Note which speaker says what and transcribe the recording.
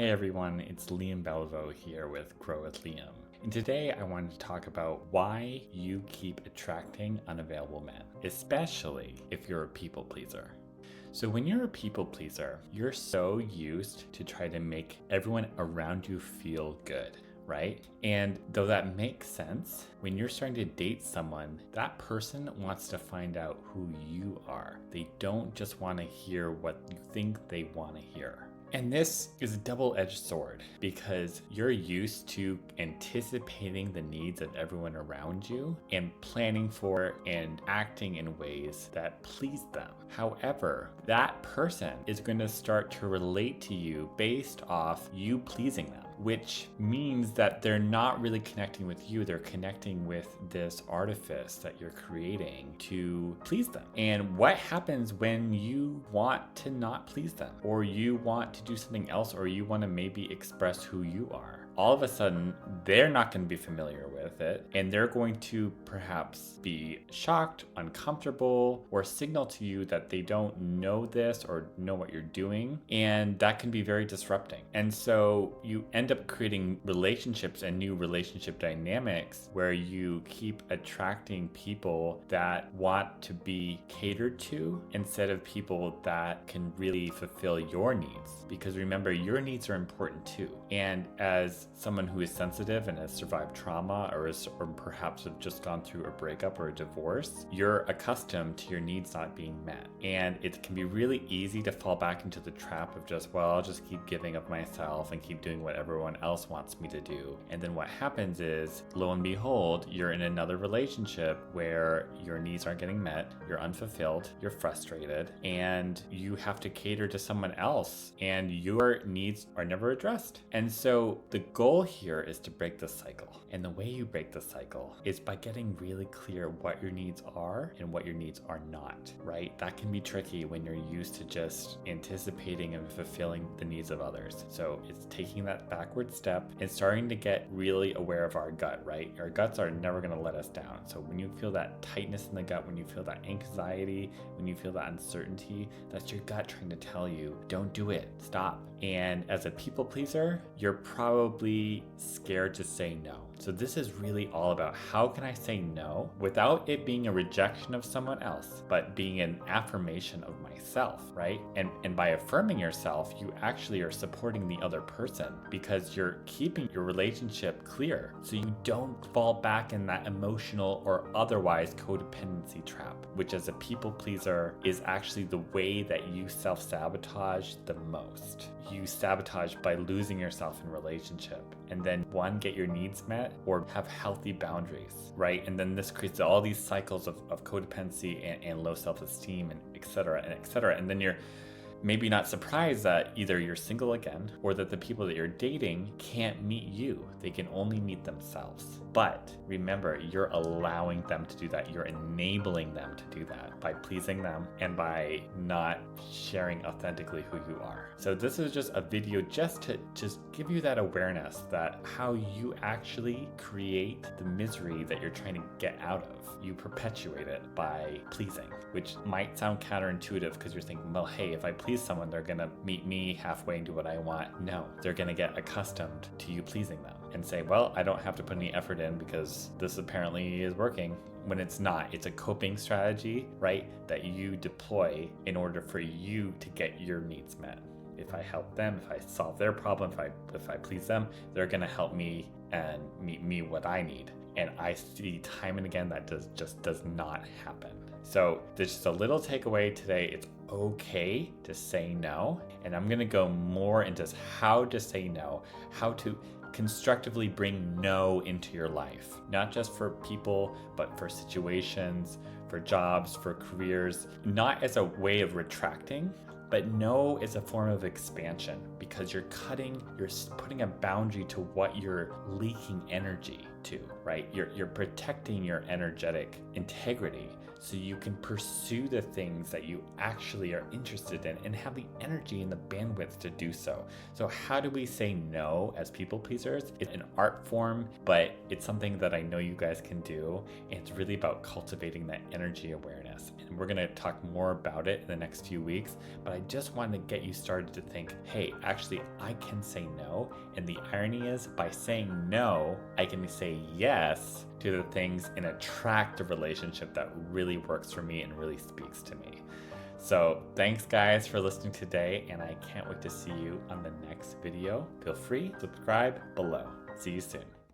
Speaker 1: Hey everyone, it's Liam Beliveau here with Grow with Liam. And today I wanted to talk about why you keep attracting unavailable men, especially if you're a people pleaser. So when you're a people pleaser, you're so used to try to make everyone around you feel good, right? And though that makes sense, when you're starting to date someone, that person wants to find out who you are. They don't just want to hear what you think they want to hear. And this is a double-edged sword because you're used to anticipating the needs of everyone around you and planning for and acting in ways that please them. However, that person is going to start to relate to you based off you pleasing them, which means that they're not really connecting with you. They're connecting with this artifice that you're creating to please them. And what happens when you want to not please them, or you want to do something else, or you want to maybe express who you are? All of a sudden, they're not going to be familiar with it, and they're going to perhaps be shocked, uncomfortable, or signal to you that they don't know this or know what you're doing, and that can be very disrupting. And so you end up creating relationships and new relationship dynamics where you keep attracting people that want to be catered to instead of people that can really fulfill your needs. Because remember, your needs are important too. And as someone who is sensitive and has survived trauma or perhaps have just gone through a breakup or a divorce, you're accustomed to your needs not being met. And it can be really easy to fall back into the trap of just, well, I'll just keep giving of myself and keep doing what everyone else wants me to do. And then what happens is, lo and behold, you're in another relationship where your needs aren't getting met, you're unfulfilled, you're frustrated, and you have to cater to someone else, and your needs are never addressed. And so the goal here is to break the cycle. And the way you break the cycle is by getting really clear what your needs are and what your needs are not, right? That can be tricky when you're used to just anticipating and fulfilling the needs of others. So it's taking that backward step and starting to get really aware of our gut, right? Our guts are never going to let us down. So when you feel that tightness in the gut, when you feel that anxiety, when you feel that uncertainty, that's your gut trying to tell you, don't do it, stop. And as a people pleaser, you're probably scared to say no. So this is really all about how can I say no without it being a rejection of someone else, but being an affirmation of myself, right? And by affirming yourself, you actually are supporting the other person because you're keeping your relationship clear so you don't fall back in that emotional or otherwise codependency trap, which as a people pleaser is actually the way that you self-sabotage the most. You sabotage by losing yourself in relationship and then one, get your needs met or have healthy boundaries, right? And then this creates all these cycles of codependency and low self-esteem and et cetera, and et cetera. And then you're maybe not surprised that either you're single again or that the people that you're dating can't meet you. They can only meet themselves. But remember, you're allowing them to do that. You're enabling them to do that by pleasing them and by not sharing authentically who you are. So this is just a video just to give you that awareness that how you actually create the misery that you're trying to get out of. You perpetuate it by pleasing, which might sound counterintuitive because you're thinking, well, hey, if I please someone, they're gonna meet me halfway into what I want. No, they're gonna get accustomed to you pleasing them and say, well, I don't have to put any effort in because this apparently is working, when it's not. It's a coping strategy, right, that you deploy in order for you to get your needs met. If I help them, if I solve their problem, if I please them, they're gonna help me and meet me what I need. And I see time and again that just does not happen. So there's just a little takeaway today. It's okay to say no. And I'm gonna go more into how to say no, how to constructively bring no into your life, not just for people, but for situations, for jobs, for careers, not as a way of retracting, but no is a form of expansion because you're putting a boundary to what you're leaking energy. to, right? You're protecting your energetic integrity so you can pursue the things that you actually are interested in and have the energy and the bandwidth to do so. So how do we say no as people pleasers? It's an art form, but it's something that I know you guys can do. And it's really about cultivating that energy awareness. And we're gonna talk more about it in the next few weeks, but I just wanted to get you started to think, hey, actually I can say no. And the irony is, by saying no, I can say yes to the things and attract a relationship that really works for me and really speaks to me. So thanks guys for listening today, and I can't wait to see you on the next video. Feel free, subscribe below. See you soon.